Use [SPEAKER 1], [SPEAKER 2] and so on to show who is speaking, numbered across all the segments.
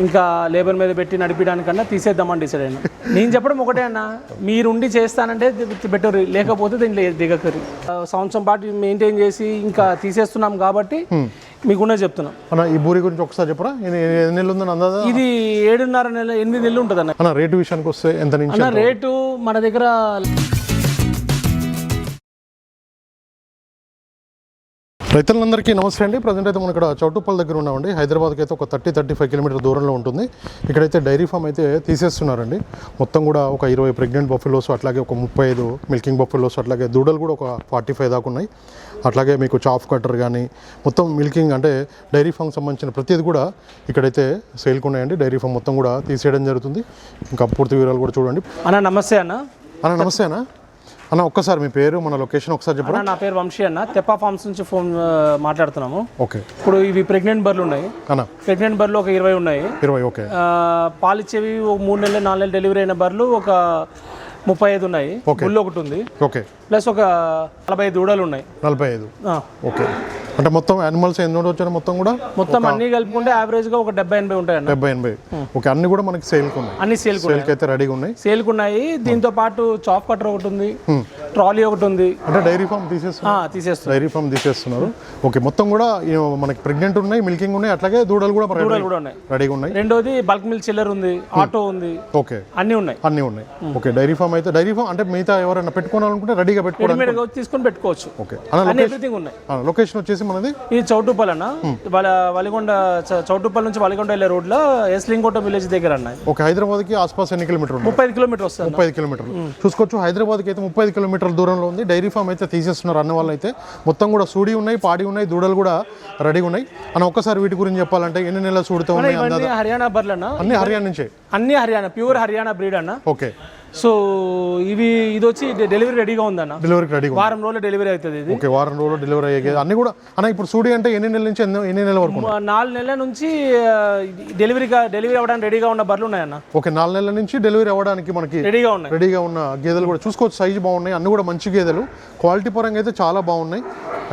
[SPEAKER 1] ఇంకా లేబర్ మీద పెట్టి నడిపించడానికన్నా తీసేద్దామని డిసైడ్ అయినా. నేను చెప్పడం ఒకటే అన్న, మీరుండి చేస్తానంటే బెటర్, లేకపోతే దీంట్లో దిగకరి. సంవత్సరం పాటు మెయింటైన్ చేసి ఇంకా తీసేస్తున్నాం కాబట్టి మీకున్నా చెప్తున్నాం
[SPEAKER 2] అన్న. ఈ బూరి గురించి ఒకసారి చెప్పరా, ఎన్ని నెలలు ఉందని అందాదా?
[SPEAKER 1] ఇది 7.5 నెలలు 8 నెలలు ఉంటుంది అన్న.
[SPEAKER 2] రేటు విషయానికి వస్తే ఎంత నుంచి
[SPEAKER 1] అన్న? రేటు మన దగ్గర
[SPEAKER 2] రైతులందరికీ నమస్తే అండి. ప్రజెంట్ అయితే మనం ఇక్కడ చౌటుప్పల్ దగ్గర ఉన్నామండి. హైదరాబాద్కి అయితే ఒక 30-35 కిలోమీటర్ దూరంలో ఉంటుంది. ఇక్కడైతే డైరీ ఫామ్ అయితే తీసేస్తున్నారండి. మొత్తం కూడా ఒక 20 ప్రెగ్నెంట్ బఫెలోస్, అట్లాగే ఒక 35 మిల్కింగ్ బఫెలోస్, అట్లాగే దూడలు కూడా ఒక 45 దాకా ఉన్నాయి. అట్లాగే మీకు చాఫ్ కట్టర్ కానీ మొత్తం మిల్కింగ్ అంటే డైరీ ఫామ్కి సంబంధించిన ప్రతిది కూడా ఇక్కడైతే సేల్కి ఉన్నాయండి. డైరీ ఫామ్ మొత్తం కూడా తీసేయడం జరుగుతుంది. ఇంకా పూర్తి వివరాలు కూడా చూడండి.
[SPEAKER 1] అన్న నమస్తే అన్న.
[SPEAKER 2] అన్న నమస్తే అన్న. అన్న ఒక్కసారి మీ పేరు, మన లొకేషన్ ఒకసారి చెప్పండి.
[SPEAKER 1] నా పేరు వంశీ అన్న, తెప్ప ఫార్మ్స్ నుంచి ఫోన్ మాట్లాడుతున్నాము.
[SPEAKER 2] ఓకే.
[SPEAKER 1] ఇప్పుడు ఇవి ప్రెగ్నెంట్ బర్రెలు ఉన్నాయి
[SPEAKER 2] అన్న.
[SPEAKER 1] ప్రెగ్నెంట్ బర్రెలు ఒక 20 ఉన్నాయి.
[SPEAKER 2] 20. ఓకే.
[SPEAKER 1] పాలిచ్చేవి ఒక 3 నెలలు 4 నెలలు డెలివరీ అయిన బర్రెలు ఒక 35 ఉన్నాయి. బుల్లు ఒకటి ఉంది.
[SPEAKER 2] ఓకే.
[SPEAKER 1] ప్లస్ ఒక 45 దూడలు ఉన్నాయి.
[SPEAKER 2] 45. ఓకే. అంటే మొత్తం యానిమల్స్ ఎన్ని వచ్చాయి మొత్తం కూడా?
[SPEAKER 1] మొత్తం అన్ని కలుపుకుంటే యావరేజ్ గా ఒక 70-80 ఉంటాయి అన్న.
[SPEAKER 2] 70-80. ఓకే. అన్ని కూడా మనకి సేల్కి ఉన్నాయి.
[SPEAKER 1] అన్ని సేల్కి
[SPEAKER 2] అయితే రెడీగా ఉన్నాయి.
[SPEAKER 1] సేల్కి ఉన్నాయి. దీంతో పాటు చాప్ కటర్ ఒకటి ఉంది, ట్రాలీ ఒకటి ఉంది.
[SPEAKER 2] అంటే డైరీ ఫామ్ తీసేస్తున్నారు. డైరీ ఫామ్ తీసేస్తున్నారు. ఓకే. మొత్తం కూడా మనకి ప్రెగ్నెంట్ ఉన్నాయి, మిల్కింగ్ ఉన్నాయి, అట్లాగే దూడలు కూడా
[SPEAKER 1] ఉన్నాయి,
[SPEAKER 2] రెడీగా ఉన్నాయి.
[SPEAKER 1] రెండోది బల్క్ మిల్క్ చిల్లర్ ఉంది, ఆటో ఉంది.
[SPEAKER 2] ఓకే.
[SPEAKER 1] అన్ని ఉన్నాయి.
[SPEAKER 2] ఓకే. డైరీ ఫామ్ అంటే మిగతా ఎవరైనా పెట్టుకోవాలనుకుంటే రెడీగా పెట్టుకోవడానికి
[SPEAKER 1] తీసుకొని పెట్టుకోవచ్చు.
[SPEAKER 2] ఓకే.
[SPEAKER 1] ఎవ్రీథింగ్ ఉన్నాయి.
[SPEAKER 2] లొకేషన్ వచ్చేసి మనది
[SPEAKER 1] ఇది చౌటుప్పల్ అన్న. వలిగొండ చౌటుప్పల్ నుంచి వలిగొండ వెళ్ళే రోడ్ లో ఎస్లింగోట విలేజ్ దగ్గర అన్న.
[SPEAKER 2] ఓకే. హైదరాబాద్ కి ఆస్పాస్ ఎన్ని కిలోమీటర్లు?
[SPEAKER 1] 35 కిలోమీటర్ వస్తుంది.
[SPEAKER 2] 35 కిలోమీటర్లు చూసుకోవచ్చు. హైదరాబాద్కి అయితే 35 కిలోమీటర్ల దూరంలో ఉంది. డైరీ ఫామ్ అయితే తీసేస్తున్నారు అన్న వాళ్ళు అయితే. మొత్తం కూడా సూడి ఉన్నాయి, పాడి ఉన్నాయి, దూడలు కూడా రెడీగా ఉన్నాయి అన్న. ఒక్కసారి వీటి గురించి చెప్పాలంటే ఎన్ని నెలల సూడితో ఉన్నాయి?
[SPEAKER 1] హర్యానా బర్రెలు అన్న.
[SPEAKER 2] అన్ని హర్యానా నుంచే.
[SPEAKER 1] అన్ని హర్యానా, ప్యూర్ హర్యానా బ్రీడ్ అన్న.
[SPEAKER 2] ఓకే.
[SPEAKER 1] సో ఇది వచ్చి డెలివరీ రెడీగా ఉందన్న.
[SPEAKER 2] డెలివరీకి రెడీగా
[SPEAKER 1] వారం రోజుల్లో డెలివరీ అవుతుంది ఇది.
[SPEAKER 2] ఓకే. వారం రోజుల్లో డెలివరీ అయ్యేది అన్ని కూడా అన్న. ఇప్పుడు సూడి అంటే ఎన్ని నెలల నుంచి ఎన్ని నెలల వరకు?
[SPEAKER 1] 4 నెలల నుంచి డెలివరీ అవ్వడానికి రెడీగా ఉన్న బర్రెలు ఉన్నాయన్న.
[SPEAKER 2] ఓకే. 4 నెలల నుంచి డెలివరీ అవ్వడానికి మనకి రెడీగా ఉన్న గేదెలు కూడా చూసుకోవచ్చు. సైజు బాగున్నాయి, అన్ని కూడా మంచి గేదెలు. క్వాలిటీ పరంగా అయితే చాలా బాగున్నాయి.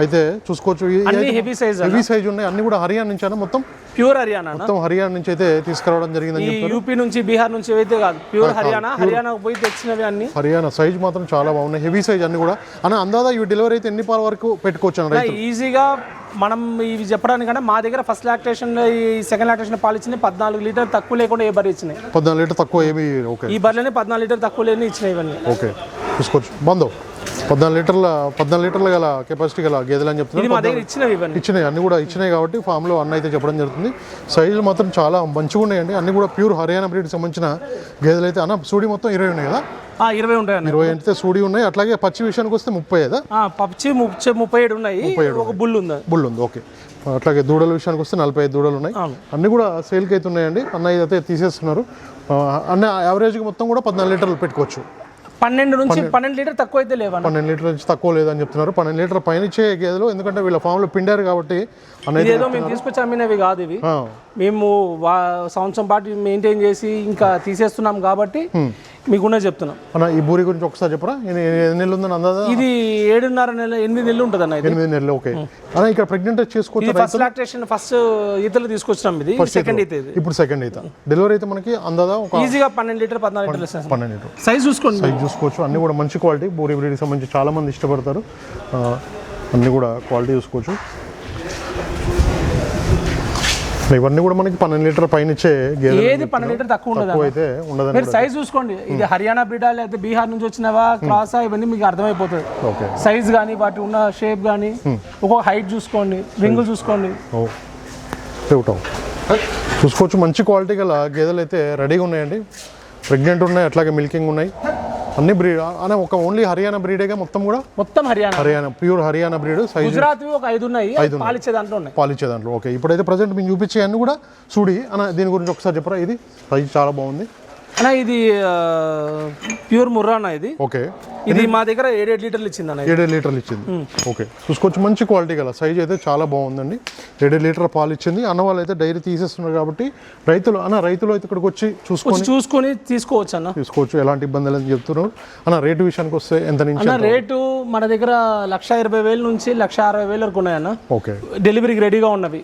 [SPEAKER 2] అయితే చూసుకోవచ్చు.
[SPEAKER 1] హెవీ
[SPEAKER 2] సైజ్ ఉన్నాయి. అన్ని కూడా హర్యానా నుంచి అన్న. మొత్తం
[SPEAKER 1] ప్యూర్ హర్యానా.
[SPEAKER 2] మొత్తం హర్యానా నుంచి అయితే తీసుకురావడం జరిగిందని చెప్పారు.
[SPEAKER 1] యూపీ నుంచి, బీహార్ నుంచి అయితే కాదు, ప్యూర్ హర్యానా పోయి తెచ్చినవి అన్ని.
[SPEAKER 2] హర్యానా సైజ్ మాత్రం చాలా బాగున్నాయి, హెవీ సైజ్ అన్ని కూడా అన్న. అందాదా ఇవి డెలివరీ అయితే ఎన్ని పాల వరకు పెట్టుకోవచ్చు అన్న?
[SPEAKER 1] ఈజీగా మనం ఇవి చెప్పడానికంటే మా దగ్గర ఫస్ట్ లాక్టేషన్, ఈ సెకండ్ లాక్టేషన్ పాలు ఇచ్చినాయి 14 లీటర్ తక్కువ లేకుండా ఏ బర్రె ఇచ్చినాయి.
[SPEAKER 2] 14 లీటర్ తక్కువ ఏమి? ఓకే.
[SPEAKER 1] ఈ బర్రెని 14 లీటర్ తక్కువ లేని ఇచ్చినాయి ఇవన్నీ.
[SPEAKER 2] ఓకే. చూసుకోవచ్చు. బందో 14 లీటర్ల గల కెపాసిటీ గల గేదెలు అని చెప్తున్నారు. ఇచ్చినాయి అన్ని కూడా ఇచ్చినాయి కాబట్టి ఫామ్ లో అన్న అయితే చెప్పడం జరుగుతుంది. సైజులు మాత్రం చాలా మంచిగా ఉన్నాయండి. అన్ని కూడా ప్యూర్ హర్యానా బ్రీడ్ సంబంధించిన గేదెలు అయితే అన్న. సూడి మొత్తం 20 ఉన్నాయి కదా?
[SPEAKER 1] 20 ఉంటాయి.
[SPEAKER 2] 20 అయితే సూడి ఉన్నాయి. అట్లాగే పచ్చి విషయానికి వస్తే 30 కదా?
[SPEAKER 1] పచ్చి 37 ఉన్నాయి. ఒక బుల్ ఉంది.
[SPEAKER 2] ఓకే. అట్లాగే దూడల విషయానికి వస్తే 45 దూడలు ఉన్నాయి. అన్ని కూడా సేల్కి అయితే ఉన్నాయండి అన్న. అయితే తీసేస్తున్నారు అన్న. యావరేజ్గా మొత్తం కూడా 14 లీటర్లు పెట్టుకోవచ్చు.
[SPEAKER 1] 12 లీటర్ తక్కువ అయితే లేవు.
[SPEAKER 2] 12 లీటర్ నుంచి తక్కువ లేదని చెప్తున్నారు. 12 లీటర్ పైన ఇచ్చే గేదెలు, ఎందుకంటే వీళ్ళ ఫామ్ లో పిండారు కాబట్టి.
[SPEAKER 1] ఏదో మేము తీసుకొచ్చి అమ్మినవి కాదు ఇవి. మేము సంవత్సరం పాటు మెయింటైన్ చేసి ఇంకా తీసేస్తున్నాం కాబట్టి మీకున్నా చెప్తున్నాం
[SPEAKER 2] అన్న. ఈ బూరి గురించి ఒకసారి చెప్పరా, ఎన్ని నెలలు ఉందని అందాదా?
[SPEAKER 1] ఇది 7.5 నెలలు 8 నెలలు ఉంటుంది అన్న.
[SPEAKER 2] 8 నెలలు. ఓకే. అన్న ఇక్కడ ప్రెగ్నెంట్ చేసుకోవచ్చు.
[SPEAKER 1] ఫస్ట్ లాక్టేషన్ ఫస్ట్ ఈతలు తీసుకొచ్చినాం. ఇది సెకండ్ ఈత.
[SPEAKER 2] ఇప్పుడు సెకండ్ ఈత. డెలివరీ అయితే మనకి అందాదా
[SPEAKER 1] ఈజీగా 12 లీటర్ 14 లీటర్.
[SPEAKER 2] 12 లీటర్
[SPEAKER 1] సైజ్ చూసుకోవచ్చు.
[SPEAKER 2] అన్ని కూడా మంచి క్వాలిటీ. బూరి బ్రీడ్కి సంబంధించి చాలా మంది ఇష్టపడతారు. అన్ని కూడా క్వాలిటీ చూసుకోవచ్చు. ఇవన్నీ కూడా మనకి 12 లీటర్ పైన ఇచ్చే గేదెలు.
[SPEAKER 1] ఏది 12 లీటర్ తక్కువ ఉండదు. మీరు సైజ్ చూసుకోండి. ఇది హర్యానా బ్రీడా లేకపోతే బీహార్ నుంచి వచ్చినవా, క్రాసా, ఇవన్నీ మీకు అర్థమైపోతుంది. సైజ్ కానీ, వాటి ఉన్న షేప్ కానీ, ఒక్కొక్క హైట్ చూసుకోండి, రింగులు చూసుకోండి.
[SPEAKER 2] చూసుకోవచ్చు. మంచి క్వాలిటీ గల గేదెలు అయితే రెడీగా ఉన్నాయండి. ప్రెగ్నెంట్ ఉన్నాయి, అట్లాగే మిల్కింగ్ ఉన్నాయి. అన్ని బ్రీడ్ అనే ఒక ఓన్లీ హర్యానా బ్రీడేగా మొత్తం కూడా?
[SPEAKER 1] మొత్తం హర్యానా
[SPEAKER 2] ప్యూర్ హర్యానా బ్రీడ్.
[SPEAKER 1] గుజరాత్ ఒక 5 ఉన్నాయి. పాలిచ్చే దాంట్లో. ఓకే. ఇప్పుడైతే ప్రజెంట్ మేము చూపించే అన్ని కూడా సూడి అన్న. దీని గురించి ఒకసారి చెప్పరా. ఇది సైజ్ చాలా బాగుంది. అన్న ఇది ప్యూర్ ముర్రా అన్న ఇది.
[SPEAKER 2] ఓకే,
[SPEAKER 1] ఇది మా దగ్గర 7 లీటర్లు ఇచ్చింది అన్న.
[SPEAKER 2] 7 లీటర్లు ఇచ్చింది. ఓకే, చూసుకోవచ్చు మంచి క్వాలిటీ గల సైజ్ అయితే చాలా బాగుందండి. 7 లీటర్ పాలు ఇచ్చింది. అన్న వాళ్ళు అయితే డైరీ తీసేస్తున్నారు కాబట్టి రైతులు అయితే ఇక్కడికి వచ్చి
[SPEAKER 1] చూసుకొని తీసుకోవచ్చు అన్న,
[SPEAKER 2] తీసుకోవచ్చు. ఎలాంటి ఇబ్బంది లేదని చెప్తున్నారు. అన్న రేటు విషయానికి వస్తే ఎంత నుంచి?
[SPEAKER 1] అన్న రేటు మన దగ్గర 1,20,000 నుంచి 1,60,000 వరకు ఉన్నాయన్న.
[SPEAKER 2] ఓకే,
[SPEAKER 1] డెలివరీకి రెడీగా ఉన్నవి.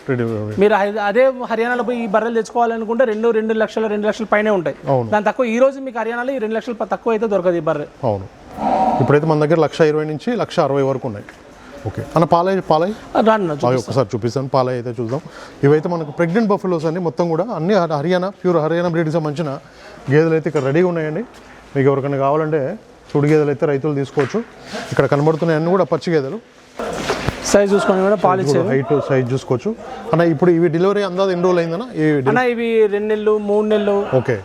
[SPEAKER 1] మీరు అదే హర్యానాలో పోయి ఈ బర్రెలు తెచ్చుకోవాలనుకుంటే 2 లక్షల పైనే ఉంటాయి. దాని తక్కువ ఈ రోజు మీకు హర్యానాలో ఈ 2 లక్షలు తక్కువ అయితే దొరకదు ఈ బర్రె.
[SPEAKER 2] అవును, ఇప్పుడైతే మన దగ్గర 1,20,000 నుంచి 1,60,000 వరకు ఉన్నాయి. ఓకే అన్న, పాలయ్య ఒకసారి చూపిస్తాను. పాలయ్య అయితే చూద్దాం. ఇవైతే మనకు ప్రెగ్నెంట్ బఫెలోస్ అండి. మొత్తం కూడా అన్ని ప్యూర్ హర్యానా బ్రీడ్కి సంబంధించిన గేదెలు అయితే ఇక్కడ రెడీగా ఉన్నాయండి. మీకు ఎవరికైనా కావాలంటే సుడి గేదెలు అయితే రైతులు తీసుకోవచ్చు. ఇక్కడ కనబడుతున్నాయి అన్నీ కూడా పచ్చి గేదెలు.
[SPEAKER 1] సైజ్ చూసుకొని కూడా పాలు ఇచ్చేవి.
[SPEAKER 2] హైట్ సైజ్ చూసుకోవచ్చు. అన్న ఇప్పుడు ఇవి డెలివరీ అందాది ఎన్ని రోజులు అయిందన్న?
[SPEAKER 1] ఇవి 2 నెలలు 3 నెలలు.
[SPEAKER 2] ఓకే,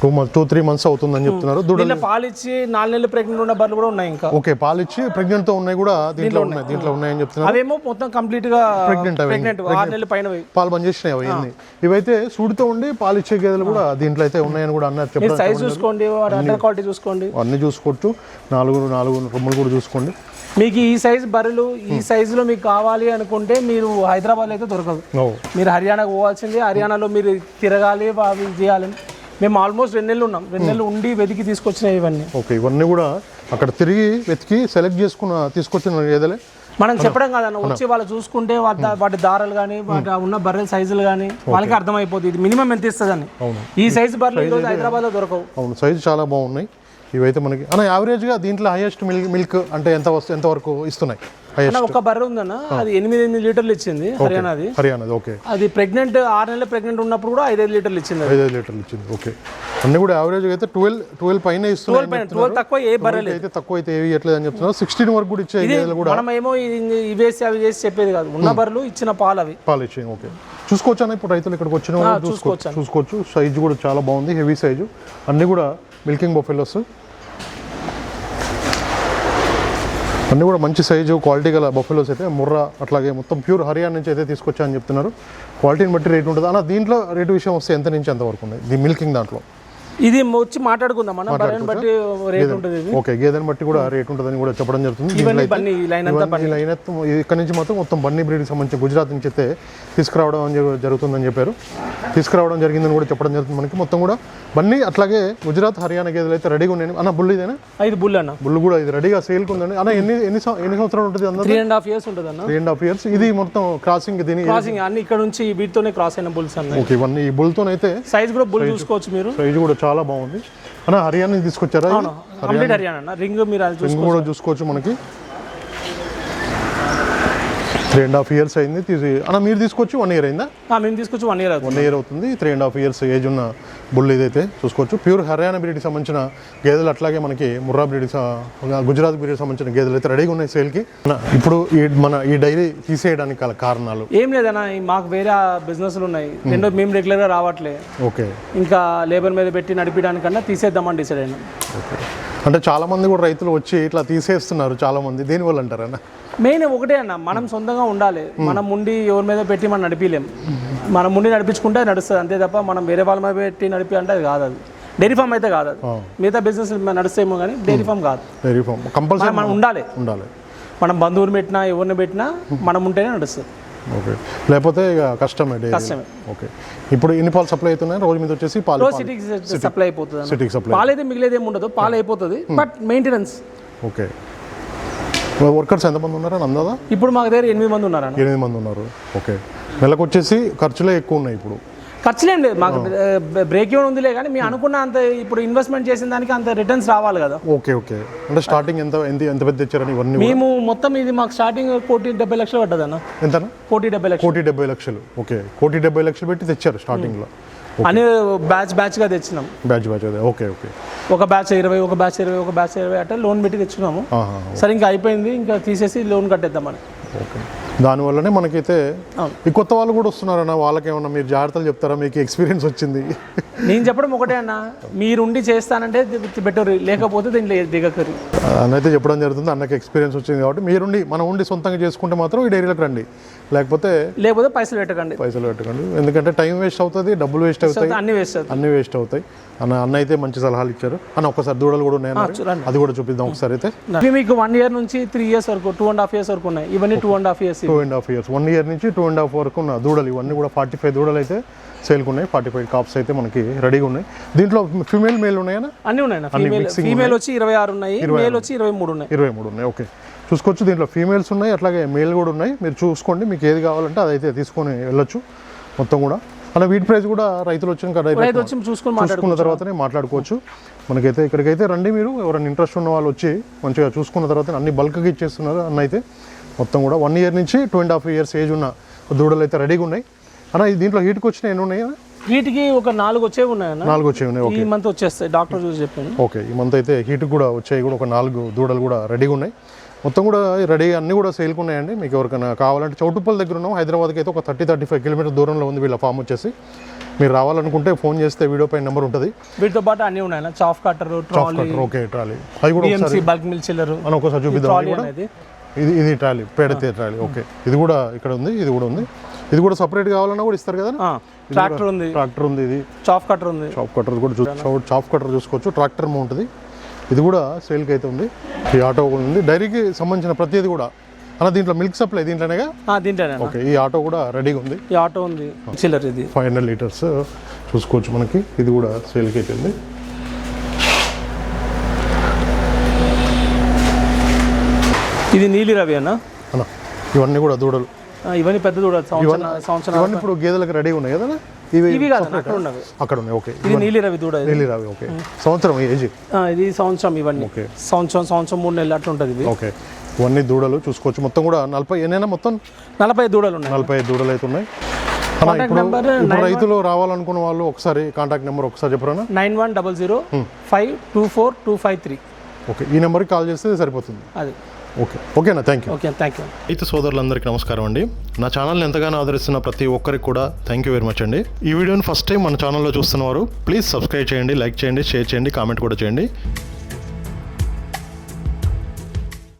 [SPEAKER 2] 2-3 మంత్స్ అవుతుందని చెప్తున్నారు.
[SPEAKER 1] పాలు ఇచ్చి 4 నెలలు ప్రెగ్నెంట్ ఉన్న బర్రెలు కూడా ఉన్నాయి ఇంకా.
[SPEAKER 2] ఓకే, పాలు ఇచ్చి ప్రెగ్నెంట్ తో ఉన్నాయి కూడా దీంట్లో ఉన్నాయని చెప్తున్నారు.
[SPEAKER 1] అవేమో మొత్తం కంప్లీట్ గా ప్రెగ్నెంట్ 6 నెలలు పైన
[SPEAKER 2] పాలు బంద్ చేసినాయి అవన్నీ. ఇవైతే సూడితో ఉండి పాలు ఇచ్చే గేదెలు కూడా దీంట్లో అయితే ఉన్నాయని కూడా అన్నారు. చెప్పండి,
[SPEAKER 1] సైజ్ చూసుకోండి, అండర్ క్వాలిటీ చూసుకోండి,
[SPEAKER 2] అన్ని చూసుకోవచ్చు. 4 రొమ్ములు కూడా చూసుకోండి.
[SPEAKER 1] మీకు ఈ సైజ్ బర్రెలు ఈ సైజులో మీకు కావాలి అనుకుంటే మీరు హైదరాబాద్ అయితే దొరకదు. మీరు హర్యానాకు పోవాల్సిందే. హర్యానాలో మీరు తిరగాలి, అవి చేయాలి. మేము ఆల్మోస్ట్ 2 నెలలు ఉన్నాం. 2 నెలలు ఉండి వెతికి తీసుకొచ్చినాయి ఇవన్నీ.
[SPEAKER 2] ఓకే, ఇవన్నీ కూడా అక్కడ తిరిగి వెతికి సెలెక్ట్ తీసుకొచ్చిన గేదెలే.
[SPEAKER 1] మనం చెప్పడం కాదన్న, వచ్చి వాళ్ళు చూసుకుంటే వాటి దారాలు కానీ వాటి ఉన్న బర్రెల సైజులు కానీ వాళ్ళకి అర్థమైపోతుంది ఇది మినిమం ఎంత ఇస్తుందని. ఈ సైజు బర్రెలు ఈరోజు హైదరాబాద్లో దొరకవు.
[SPEAKER 2] అవును, సైజు చాలా బాగున్నాయి ఇవైతే మనకి. అన్న యావరేజ్గా దీంట్లో హైయెస్ట్ మిల్క్ అంటే ఎంత వరకు ఇస్తున్నాయి?
[SPEAKER 1] ఒక బర్రె ఉందన్న, అది 8 లీటర్లు ఇచ్చింది. హర్యానాది.
[SPEAKER 2] ఓకే,
[SPEAKER 1] అది ప్రెగ్నెంట్ 6 నెలలు ప్రెగ్నెంట్ ఉన్నప్పుడు కూడా 5 లీటర్లు ఇచ్చింది.
[SPEAKER 2] 5 లీటర్లు ఇచ్చింది. ఓకే, అన్ని కూడా యావరేజ్ అయితే 12 పైన ఇస్తున్నాయి.
[SPEAKER 1] 12 తక్కువ ఏ బర్రెలు
[SPEAKER 2] అయితే తక్కువ అయితే ఏవి ఇవ్వట్లేదు అని చెప్తున్నారు. 16 వరకు కూడా ఇచ్చే గేదెలు కూడా.
[SPEAKER 1] మనం ఏమో ఇవేసి అవి చేసి చెప్పేది కాదు, ఉన్న బర్రెలు ఇచ్చిన పాలు
[SPEAKER 2] ఇచ్చాయి. ఓకే, చూసుకోవచ్చు అన్న. ఇప్పుడు రైతులు ఇక్కడికి వచ్చిన వాళ్ళు చూసుకోవచ్చు. సైజు కూడా చాలా బాగుంది, హెవీ సైజు. అన్ని కూడా మిల్కింగ్ బఫెలోస్. అన్నీ కూడా మంచి సైజు క్వాలిటీ గల బఫెలోస్ అయితే ముర్రా అట్లాగే మొత్తం ప్యూర్ హర్యానా నుంచి అయితే తీసుకొచ్చా అని చెప్తున్నారు. క్వాలిటీని బట్టి రేట్ ఉంటుంది. అన్న దీంట్లో రేటు విషయం వస్తే ఎంత నుంచి ఎంత వరకు ఉంది ఈ మిల్కింగ్ దాంట్లో?
[SPEAKER 1] ఇది వచ్చి మాట్లాడుకుందాం అన్న, బర్రెని బట్టి రేట్ ఉంటుంది.
[SPEAKER 2] ఓకే, గేదెని బట్టి కూడా రేట్ ఉంటుందని కూడా చెప్పడం జరుగుతుంది. ఇక్కడ నుంచి మొత్తం బన్నీ బ్రీడ్కి సంబంధించి గుజరాత్ నుంచి అయితే తీసుకురావడం జరుగుతుందని చెప్పారు. తీసుకురావడం జరిగిందని కూడా చెప్పడం జరుగుతుంది. మనకి మొత్తం కూడా బన్నీ అట్లాగే గుజరాత్ హర్యానా గేదెలు అయితే రెడీగా ఉన్నాయి. అన్న బుల్ ఇదేనా?
[SPEAKER 1] ఇది బుల్ అన్న.
[SPEAKER 2] బుల్ కూడా ఇది రెడీగా సేల్కి ఉందండి. అన్న ఎన్ని సంవత్సరాలు ఉంటుంది?
[SPEAKER 1] 3.5 years ఉంటుంది అన్న.
[SPEAKER 2] 3.5 years. ఇది మొత్తం క్రాసింగ్
[SPEAKER 1] అన్ని ఇక్కడ నుంచి వీటితోనే క్రాస్ అయిన బుల్స్ అన్న.
[SPEAKER 2] ఓకే, ఇవన్నీ ఈ బుల్తోనైతే
[SPEAKER 1] సైజ్ కూడా బుల్ చూసుకోవచ్చు మీరు.
[SPEAKER 2] సైజ్ కూడా చాలా బాగుంది. అన్న హర్యానా తీసుకొచ్చారా?
[SPEAKER 1] కంప్లీట్ హర్యానా. రింగ్ మీరు
[SPEAKER 2] రింగ్ కూడా చూసుకోవచ్చు. మనకి 3.5 years అయింది. అన్న మీరు తీసుకొచ్చి 1 year అయిందా?
[SPEAKER 1] మేము తీసుకొచ్చి 1 year అవుతుంది.
[SPEAKER 2] 1 year అవుతుంది. 3.5 years ఏజ్ ఉన్న బుల్ ఇదైతే చూసుకోవచ్చు. ప్యూర్ హర్యానా బ్రీడ్కి సంబంధించిన గేదెలు అట్లాగే మనకి ముర్రా బ్రీడ్ గుజరాత్ బ్రీడ్కి సంబంధించిన గేదెలు అయితే రెడీగా ఉన్నాయి సేల్కి. ఇప్పుడు ఈ డైరీ తీసేయడానికి గల కారణాలు
[SPEAKER 1] ఏం లేదన్నా, మాకు వేరే బిజినెస్లు ఉన్నాయి. మేము రెగ్యులర్గా రావట్లే.
[SPEAKER 2] ఓకే,
[SPEAKER 1] ఇంకా లేబర్ మీద పెట్టి నడిపించడానికన్నా తీసేద్దామని డిసైడ్ అయినా.
[SPEAKER 2] ఓకే, అంటే చాలా మంది కూడా రైతులు వచ్చి ఇట్లా తీసేస్తున్నారు చాలా మంది. దేనివల్ల అంటారన్న?
[SPEAKER 1] మెయిన్ ఒకటే అన్న, మనం సొంతంగా ఉండాలి. మనం ఉండి ఎవరి మీద పెట్టి మనం నడిపిలేం. మనం ఉండి నడిపించుకుంటే నడుస్తుంది అంతే తప్ప మనం వేరే వాళ్ళ మీద పెట్టి నడిపి అంటే అది కాదు. అది డైరీ ఫామ్ అయితే కాదు. అది మిగతా బిజినెస్ నడుస్తాయేమో కానీ డైరీ ఫామ్ కాదు.
[SPEAKER 2] డైరీ ఫామ్ కంపల్సరీ
[SPEAKER 1] మనం ఉండాలి. మనం బంధువులు పెట్టినా ఎవరిని పెట్టినా మనం ఉంటేనే నడుస్తుంది.
[SPEAKER 2] ఓకే, లేకపోతే ఇక కష్టమే. ఓకే, ఇప్పుడు ఎన్ని పాలు సప్లై అవుతున్నాయి రోజు మీద? వచ్చేసి పాలు
[SPEAKER 1] సిటీకి సప్లై అయిపోతుంది.
[SPEAKER 2] సిటీకి సప్లై.
[SPEAKER 1] పాలు అయితే మిగిలేదు ఏమి ఉండదు, పాలు అయిపోతుంది. But maintenance.
[SPEAKER 2] ఓకే, వర్కర్స్ ఎంతమంది ఉన్నారని అందాదా?
[SPEAKER 1] ఇప్పుడు మాకు దగ్గర 8 మంది ఉన్నారు.
[SPEAKER 2] 8 మంది ఉన్నారు. ఓకే, నెలకు వచ్చేసి ఖర్చులే ఎక్కువ ఉన్నాయి. ఇప్పుడు
[SPEAKER 1] ఖర్చులేం లేదు మాకు, బ్రేక్ ఈవెన్ ఉందిలే కానీ మేము అనుకున్న అంత ఇప్పుడు ఇన్వెస్ట్మెంట్ చేసిన దానికి అంత రిటర్న్స్ రావాలి కదా.
[SPEAKER 2] ఓకే, అంటే స్టార్టింగ్ ఎంత పెద్ద తెచ్చారని ఇవన్నీ?
[SPEAKER 1] మేము మొత్తం ఇది మాకు స్టార్టింగ్ 1,70,00,000 పడ్డది అన్న.
[SPEAKER 2] ఎంత?
[SPEAKER 1] 1,70,00,000.
[SPEAKER 2] ఓకే, 1,70,00,000 పెట్టి తెచ్చారు స్టార్టింగ్ లో.
[SPEAKER 1] అని బ్యాచ్ గా తెచ్చినాం.
[SPEAKER 2] బ్యాచ్ ఓకే,
[SPEAKER 1] ఒక బ్యాచ్ 20, ఒక బ్యాచ్ 20, ఒక బ్యాచ్ 20 అట్లా లోన్ పెట్టి తెచ్చుకున్నాము. సరే ఇంకా అయిపోయింది, ఇంకా తీసేసి లోన్ కట్టేద్దామని.
[SPEAKER 2] ఓకే, దానివల్లనే మనకైతే ఈ కొత్త వాళ్ళు కూడా వస్తున్నారన్న. వాళ్ళకి ఏమన్నా మీరు జాగ్రత్తలు చెప్తారా? మీకు ఎక్స్పీరియన్స్ వచ్చింది.
[SPEAKER 1] నేను చెప్పడం ఒకటే అన్న, మీరుండి చేస్తానంటే బెటర్, లేకపోతే దీంట్లో దిగకరి.
[SPEAKER 2] అన్నైతే చెప్పడం జరుగుతుంది. అన్నకి ఎక్స్పీరియన్స్ వచ్చింది కాబట్టి మీరుండి మనం ఉండి సొంతంగా చేసుకుంటే మాత్రం ఈ డైరీలకు రండి, లేకపోతే
[SPEAKER 1] పైసలు పెట్టకండి.
[SPEAKER 2] ఎందుకంటే టైం వేస్ట్ అవుతుంది, డబ్బులు వేస్ట్ అవుతాయి, అన్ని వేస్ట్ అవుతాయి. అన్న అయితే మంచి సలహాలు ఇచ్చారు. అన్న ఒకసారి దూడలు కూడా ఉన్నాయి, అది కూడా చూపిద్దాం ఒకసారి. అయితే
[SPEAKER 1] మీకు 1 year నుంచి 3 years వరకు, 2.5 years వరకు ఉన్నాయి. ఇవన్నీ 2.5 years.
[SPEAKER 2] 2.5 years, 1 year నుంచి 2.5 వరకు ఉన్న దూడలు ఇవన్నీ కూడా 45 దూడలు అయితే సేల్కి ఉన్నాయి. 45 కాప్స్ అయితే మనకి రెడీగా ఉన్నాయి. దీంట్లో ఫీమేల్ మేల్ ఉన్నాయా?
[SPEAKER 1] అన్నీ ఉన్నాయి. ఫీమేల్ వచ్చి 26 ఉన్నాయి, మేల్ వచ్చి 23 ఉన్నాయి.
[SPEAKER 2] 23 ఉన్నాయి. ఓకే, చూసుకోవచ్చు. దీంట్లో ఫీమేల్స్ ఉన్నాయి, అట్లాగే మేల్ కూడా ఉన్నాయి. మీరు చూసుకోండి, మీకు ఏది కావాలంటే అదైతే తీసుకొని వెళ్ళొచ్చు మొత్తం కూడా. అలా వీటి ప్రైస్ కూడా రైతులు వచ్చి చూసుకున్న తర్వాతనే మాట్లాడుకోవచ్చు. మనకైతే ఇక్కడికైతే రండి, మీరు ఎవరైనా ఇంట్రెస్ట్ ఉన్న వాళ్ళు వచ్చి మంచిగా చూసుకున్న తర్వాత అన్ని బల్క్గా ఇచ్చేస్తున్నారు అన్న. అయితే మొత్తం కూడా 1 year నుంచి 2.5 years ఏజ్ ఉన్న దూడలు అయితే రెడీగా ఉన్నాయి అన్న. దీంట్లో హీట్కి వచ్చిన ఎన్ని ఉన్నాయి?
[SPEAKER 1] వీటికి ఒక 4 వచ్చేవి ఉన్నాయి.
[SPEAKER 2] 4 వచ్చేవి ఉన్నాయి.
[SPEAKER 1] ఈ మంత్ వచ్చేస్తాయి, డాక్టర్ చూసి చెప్పాను.
[SPEAKER 2] ఓకే, ఈ మంత్ అయితే హీట్కి కూడా వచ్చాయి కూడా ఒక 4 దూడలు కూడా రెడీగా ఉన్నాయి. మొత్తం కూడా రెడీ అన్నీ కూడా సేల్కి ఉన్నాయండి. మీకు ఎవరికైనా కావాలంటే చౌటుప్పల్ దగ్గర ఉన్నాం. హైదరాబాద్కి అయితే ఒక 30-35 కిలోమీటర్ దూరంలో ఉంది వీళ్ళ ఫామ్ వచ్చేసి. మీరు రావాలనుకుంటే ఫోన్ చేస్తే వీడియో పైన నెంబర్ ఉంటుంది.
[SPEAKER 1] వీటితో పాటు అన్నీ ఉన్నాయి, chaff cutter, trolley.
[SPEAKER 2] Okay, trolley అది కూడా ఒకసారి
[SPEAKER 1] బల్క్ మిల్క్ చిల్లర్
[SPEAKER 2] మనం ఒకసారి చూపిద్దాం. ఇది ట్రాలీ, పేడతే ట్రాలీ. ఓకే, ఇది కూడా ఇక్కడ ఉంది, ఇది కూడా ఉంది. ఇది కూడా సపరేట్ కావాలన్నా కూడా ఇస్తారు కదా.
[SPEAKER 1] ట్రాక్టర్ ఉంది, ఇది చాఫ్ కట్టర్ ఉంది.
[SPEAKER 2] చాఫ్ కట్టర్ కూడా చాఫ్ కట్టర్ చూసుకోవచ్చు. ట్రాక్టర్ ఉంటుంది, ఇది కూడా సేల్కి అయితే ఉంది. ఈ ఆటో కూడా ఉంది, డైరీకి సంబంధించిన ప్రతిదీ కూడా. అలా దీంట్లో మిల్క్ సప్లై దీంట్లోనేగా?
[SPEAKER 1] దీంట్లోనే.
[SPEAKER 2] ఓకే, ఈ ఆటో కూడా రెడీగా ఉంది.
[SPEAKER 1] ఈ ఆటో ఉంది, చిల్లర్. ఇది
[SPEAKER 2] 500 లీటర్స్ చూసుకోవచ్చు మనకి. ఇది కూడా సేల్కి అయితే ఉంది.
[SPEAKER 1] ఇది నీలి రవి అన్న.
[SPEAKER 2] ఇవన్నీ కూడా దూడలు,
[SPEAKER 1] ఇవన్నీ పెద్ద దూడలు. సంవత్సరం
[SPEAKER 2] ఇవన్నీ ఇప్పుడు గేదెలకు రెడీ ఉన్నాయి కదా.
[SPEAKER 1] ఇవి కాదు,
[SPEAKER 2] అక్కడ ఉన్నాయి. ఓకే,
[SPEAKER 1] ఇది నీలి రవి దూడ.
[SPEAKER 2] నీలి రవి. ఓకే, సంవత్సరం ఏజ్?
[SPEAKER 1] ఇది సంవత్సరం. ఇవన్నీ సంవత్సరం 3 నెలలు అట్లా ఉంటుంది.
[SPEAKER 2] ఓకే, ఇవన్నీ దూడలు చూసుకోవచ్చు. మొత్తం కూడా 40 ఎన్నైనా మొత్తం
[SPEAKER 1] 45 దూడలు ఉన్నాయి.
[SPEAKER 2] 45 దూడలు అయితే ఉన్నాయి. ఇప్పుడు రైతులు రావాలనుకున్న వాళ్ళు ఒకసారి కాంటాక్ట్ నెంబర్ ఒకసారి చెప్పరా?
[SPEAKER 1] 9100524253.
[SPEAKER 2] ఓకే, ఈ నెంబర్కి కాల్ చేస్తే సరిపోతుంది.
[SPEAKER 1] అది
[SPEAKER 2] ఓకేనా? Thank you.
[SPEAKER 1] అయితే
[SPEAKER 2] సోదరులందరికీ నమస్కారం అండి. నా ఛానల్ని ఎంతగానో ఆదరిస్తున్న ప్రతి ఒక్కరికి కూడా థ్యాంక్ యూ వెరీ మచ్ అండి. ఈ వీడియోని ఫస్ట్ టైం మన ఛానల్లో చూస్తున్నవారు ప్లీజ్ సబ్స్క్రైబ్ చేయండి, లైక్ చేయండి, షేర్ చేయండి, కామెంట్ కూడా చేయండి.